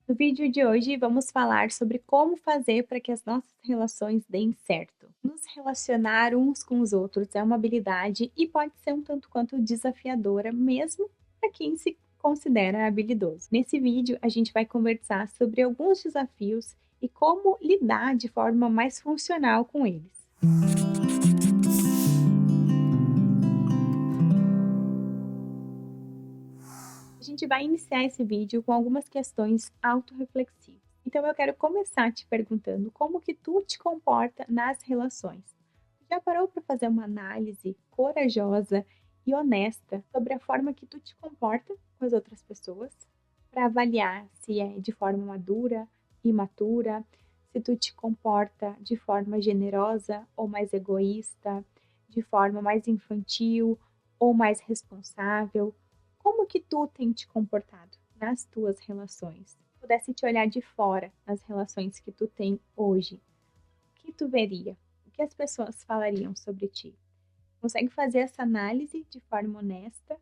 No vídeo de hoje, vamos falar sobre como fazer para que as nossas relações deem certo. Nos relacionar uns com os outros é uma habilidade e pode ser um tanto quanto desafiadora, mesmo para quem se considera habilidoso. Nesse vídeo, a gente vai conversar sobre alguns desafios e como lidar de forma mais funcional com eles. A gente vai iniciar esse vídeo com algumas questões autorreflexivas. Então eu quero começar te perguntando como que tu te comporta nas relações. Já parou para fazer uma análise corajosa e honesta sobre a forma que tu te comporta com as outras pessoas? Para avaliar se é de forma madura, imatura, se tu te comporta de forma generosa ou mais egoísta, de forma mais infantil ou mais responsável. Como que tu tem te comportado nas tuas relações? Se pudesse te olhar de fora nas relações que tu tem hoje, o que tu veria? O que as pessoas falariam sobre ti? Consegue fazer essa análise de forma honesta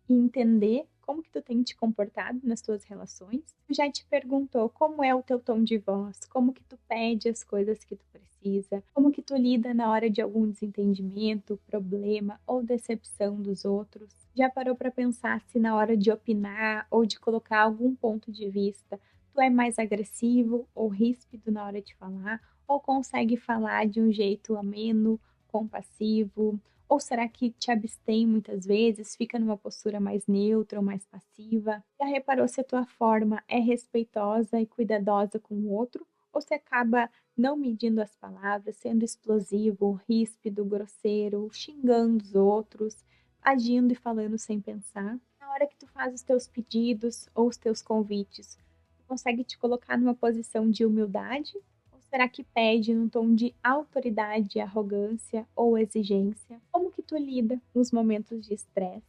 e entender como que tu tem te comportado nas tuas relações? Tu já te perguntou como é o teu tom de voz, como que tu pede as coisas que tu precisa, como que tu lida na hora de algum desentendimento, problema ou decepção dos outros? Já parou para pensar se na hora de opinar ou de colocar algum ponto de vista, tu é mais agressivo ou ríspido na hora de falar, ou consegue falar de um jeito ameno, compassivo? Ou será que te abstém muitas vezes, fica numa postura mais neutra ou mais passiva? Já reparou se a tua forma é respeitosa e cuidadosa com o outro? Ou se acaba não medindo as palavras, sendo explosivo, ríspido, grosseiro, xingando os outros, agindo e falando sem pensar? Na hora que tu faz os teus pedidos ou os teus convites, tu consegue te colocar numa posição de humildade? Ou será que pede num tom de autoridade, arrogância ou exigência? Como que tu lida nos momentos de estresse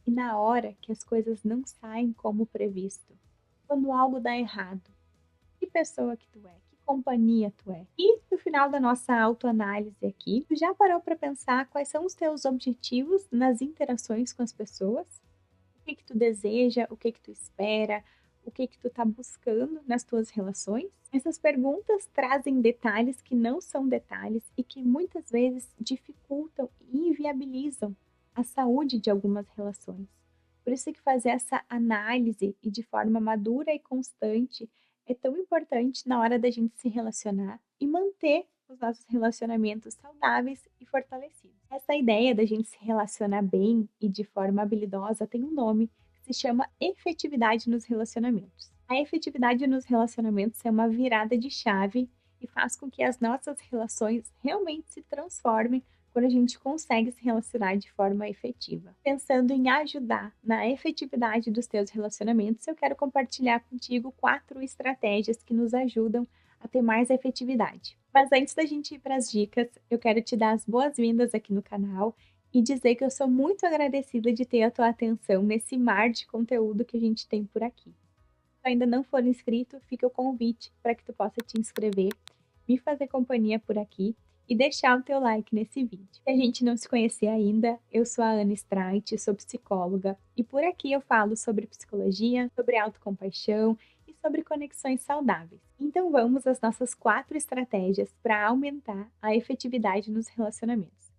e na hora que as coisas não saem como previsto? Quando algo dá errado, que pessoa que tu é? Que companhia tu é? E no final da nossa autoanálise aqui, tu já parou para pensar quais são os teus objetivos nas interações com as pessoas? O que que tu deseja, o que que tu espera, o que que tu tá buscando nas tuas relações? Essas perguntas trazem detalhes que não são detalhes e que muitas vezes dificultam e inviabilizam a saúde de algumas relações. Por isso que fazer essa análise e de forma madura e constante é tão importante na hora da gente se relacionar e manter os nossos relacionamentos saudáveis e fortalecidos. Essa ideia da gente se relacionar bem e de forma habilidosa tem um nome, que se chama efetividade nos relacionamentos. A efetividade nos relacionamentos é uma virada de chave e faz com que as nossas relações realmente se transformem quando a gente consegue se relacionar de forma efetiva. Pensando em ajudar na efetividade dos teus relacionamentos, eu quero compartilhar contigo 4 estratégias que nos ajudam a ter mais efetividade. Mas antes da gente ir para as dicas, eu quero te dar as boas-vindas aqui no canal e dizer que eu sou muito agradecida de ter a tua atenção nesse mar de conteúdo que a gente tem por aqui. Se tu ainda não for inscrito, fica o convite para que tu possa te inscrever, me fazer companhia por aqui e deixar o teu like nesse vídeo. Se a gente não se conhecer ainda, eu sou a Ana Streit, sou psicóloga e por aqui eu falo sobre psicologia, sobre autocompaixão e sobre conexões saudáveis. Então vamos às nossas 4 estratégias para aumentar a efetividade nos relacionamentos.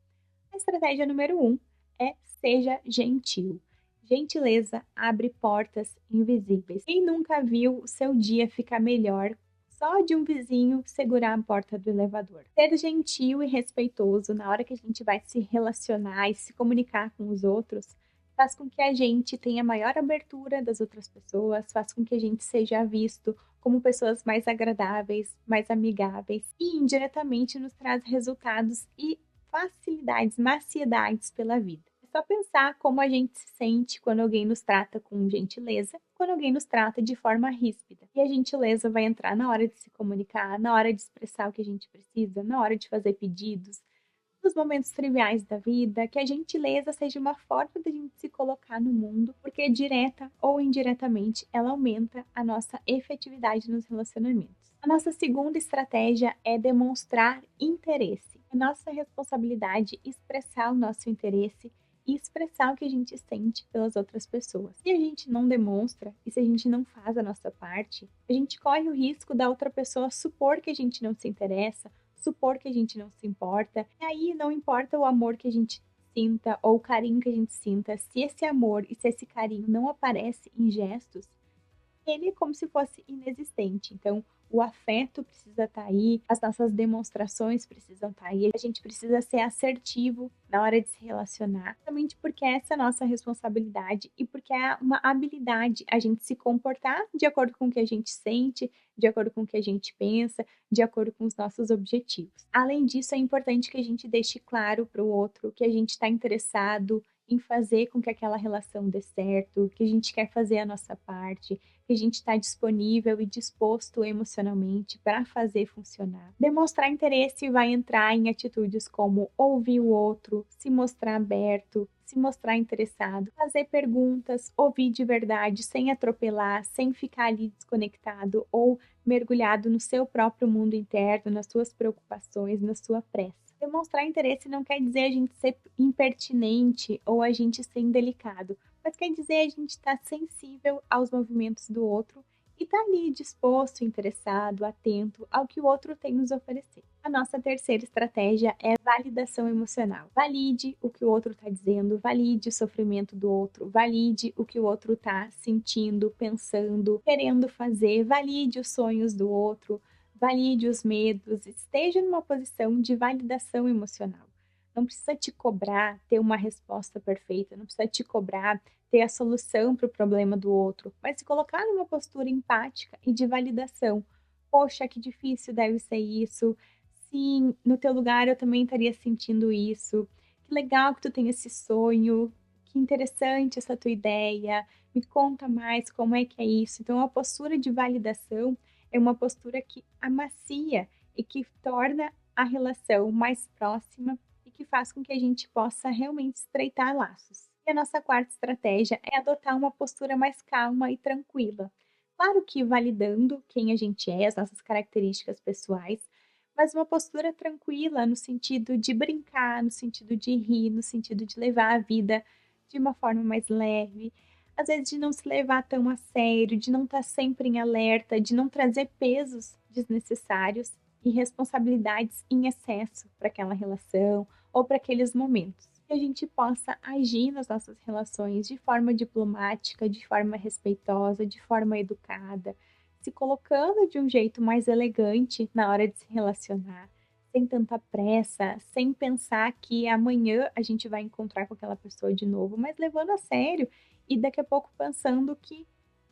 A estratégia número 1 é seja gentil. Gentileza abre portas invisíveis. Quem nunca viu o seu dia ficar melhor só de um vizinho segurar a porta do elevador? Ser gentil e respeitoso na hora que a gente vai se relacionar e se comunicar com os outros faz com que a gente tenha maior abertura das outras pessoas, faz com que a gente seja visto como pessoas mais agradáveis, mais amigáveis e indiretamente nos traz resultados e facilidades, maciedades pela vida. É só pensar como a gente se sente quando alguém nos trata com gentileza, quando alguém nos trata de forma ríspida. E a gentileza vai entrar na hora de se comunicar, na hora de expressar o que a gente precisa, na hora de fazer pedidos, nos momentos triviais da vida, que a gentileza seja uma forma da gente se colocar no mundo, porque direta ou indiretamente ela aumenta a nossa efetividade nos relacionamentos. A nossa segunda estratégia é demonstrar interesse. É nossa responsabilidade expressar o nosso interesse e expressar o que a gente sente pelas outras pessoas. Se a gente não demonstra e se a gente não faz a nossa parte, a gente corre o risco da outra pessoa supor que a gente não se interessa, supor que a gente não se importa. E aí não importa o amor que a gente sinta ou o carinho que a gente sinta, se esse amor e se esse carinho não aparece em gestos, ele é como se fosse inexistente. Então, o afeto precisa estar aí, as nossas demonstrações precisam estar aí, a gente precisa ser assertivo na hora de se relacionar, justamente porque essa é a nossa responsabilidade e porque é uma habilidade a gente se comportar de acordo com o que a gente sente, de acordo com o que a gente pensa, de acordo com os nossos objetivos. Além disso, é importante que a gente deixe claro para o outro que a gente está interessado em fazer com que aquela relação dê certo, que a gente quer fazer a nossa parte, que a gente está disponível e disposto emocionalmente para fazer funcionar. Demonstrar interesse vai entrar em atitudes como ouvir o outro, se mostrar aberto, se mostrar interessado, fazer perguntas, ouvir de verdade, sem atropelar, sem ficar ali desconectado ou mergulhado no seu próprio mundo interno, nas suas preocupações, na sua pressa. Demonstrar interesse não quer dizer a gente ser impertinente ou a gente ser indelicado, mas quer dizer a gente estar sensível aos movimentos do outro e estar ali disposto, interessado, atento ao que o outro tem nos oferecer. A nossa terceira estratégia é validação emocional. Valide o que o outro está dizendo, valide o sofrimento do outro, valide o que o outro está sentindo, pensando, querendo fazer, valide os sonhos do outro, valide os medos, esteja numa posição de validação emocional. Não precisa te cobrar ter uma resposta perfeita, não precisa te cobrar ter a solução para o problema do outro, mas se colocar numa postura empática e de validação. Poxa, que difícil deve ser isso. Sim, no teu lugar eu também estaria sentindo isso. Que legal que tu tem esse sonho. Que interessante essa tua ideia. Me conta mais como é que é isso. Então, a postura de validação é uma postura que amacia e que torna a relação mais próxima e que faz com que a gente possa realmente estreitar laços. E a nossa quarta estratégia é adotar uma postura mais calma e tranquila. Claro que validando quem a gente é, as nossas características pessoais, mas uma postura tranquila no sentido de brincar, no sentido de rir, no sentido de levar a vida de uma forma mais leve, às vezes de não se levar tão a sério, de não estar sempre em alerta, de não trazer pesos desnecessários e responsabilidades em excesso para aquela relação ou para aqueles momentos. Que a gente possa agir nas nossas relações de forma diplomática, de forma respeitosa, de forma educada, se colocando de um jeito mais elegante na hora de se relacionar, sem tanta pressa, sem pensar que amanhã a gente vai encontrar com aquela pessoa de novo, mas levando a sério e daqui a pouco pensando que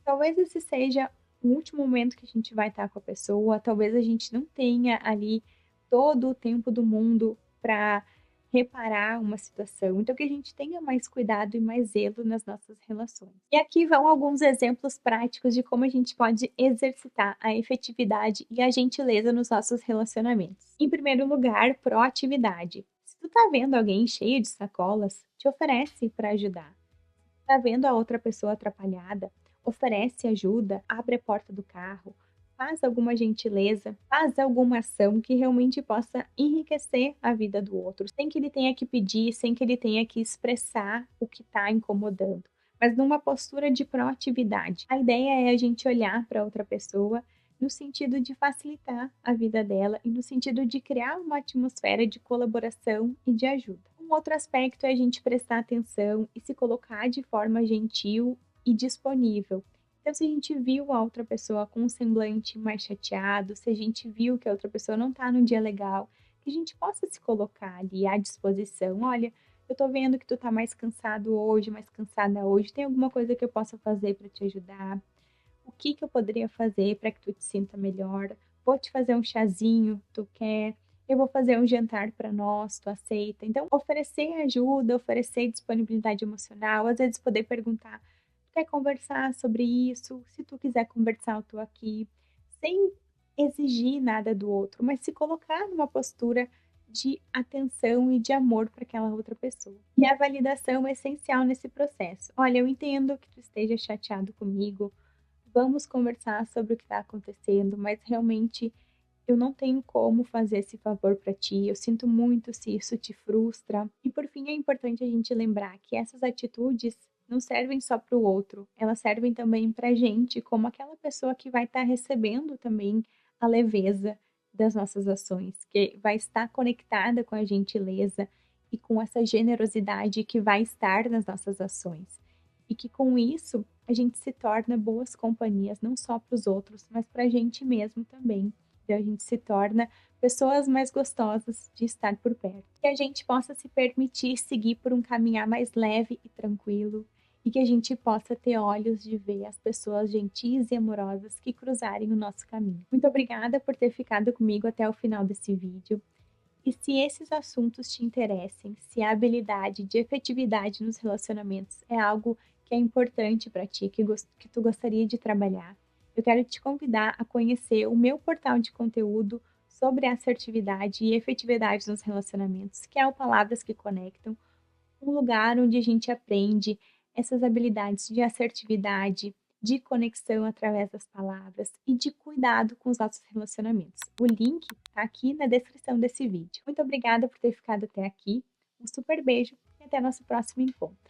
talvez esse seja o último momento que a gente vai estar com a pessoa, talvez a gente não tenha ali todo o tempo do mundo para reparar uma situação. Então, que a gente tenha mais cuidado e mais zelo nas nossas relações. E aqui vão alguns exemplos práticos de como a gente pode exercitar a efetividade e a gentileza nos nossos relacionamentos. Em primeiro lugar, proatividade. Se tu tá vendo alguém cheio de sacolas, te oferece para ajudar. Tá vendo a outra pessoa atrapalhada, oferece ajuda, abre a porta do carro, faz alguma gentileza, faz alguma ação que realmente possa enriquecer a vida do outro, sem que ele tenha que pedir, sem que ele tenha que expressar o que está incomodando, mas numa postura de proatividade. A ideia é a gente olhar para outra pessoa no sentido de facilitar a vida dela e no sentido de criar uma atmosfera de colaboração e de ajuda. Um outro aspecto é a gente prestar atenção e se colocar de forma gentil e disponível. Então, se a gente viu a outra pessoa com um semblante mais chateado, se a gente viu que a outra pessoa não está num dia legal, que a gente possa se colocar ali à disposição. Olha, eu tô vendo que tu tá mais cansado hoje, mais cansada hoje. Tem alguma coisa que eu possa fazer para te ajudar? O que que eu poderia fazer para que tu te sinta melhor? Vou te fazer um chazinho, tu quer? Eu vou fazer um jantar para nós, tu aceita? Então, oferecer ajuda, oferecer disponibilidade emocional, às vezes poder perguntar: quer conversar sobre isso? Se tu quiser conversar, eu tô aqui, sem exigir nada do outro, mas se colocar numa postura de atenção e de amor para aquela outra pessoa. E a validação é essencial nesse processo. Olha, eu entendo que tu esteja chateado comigo, vamos conversar sobre o que está acontecendo, mas realmente eu não tenho como fazer esse favor para ti, eu sinto muito se isso te frustra. E por fim, é importante a gente lembrar que essas atitudes não servem só para o outro, elas servem também para a gente, como aquela pessoa que vai estar recebendo também a leveza das nossas ações, que vai estar conectada com a gentileza e com essa generosidade que vai estar nas nossas ações. E que com isso a gente se torna boas companhias, não só para os outros, mas para a gente mesmo também. Então a gente se torna pessoas mais gostosas de estar por perto. Que a gente possa se permitir seguir por um caminhar mais leve e tranquilo, e que a gente possa ter olhos de ver as pessoas gentis e amorosas que cruzarem o nosso caminho. Muito obrigada por ter ficado comigo até o final desse vídeo. E se esses assuntos te interessem, se a habilidade de efetividade nos relacionamentos é algo que é importante para ti, que tu gostaria de trabalhar, eu quero te convidar a conhecer o meu portal de conteúdo sobre assertividade e efetividade nos relacionamentos, que é o Palavras que Conectam, um lugar onde a gente aprende essas habilidades de assertividade, de conexão através das palavras e de cuidado com os nossos relacionamentos. O link está aqui na descrição desse vídeo. Muito obrigada por ter ficado até aqui. Um super beijo e até nosso próximo encontro.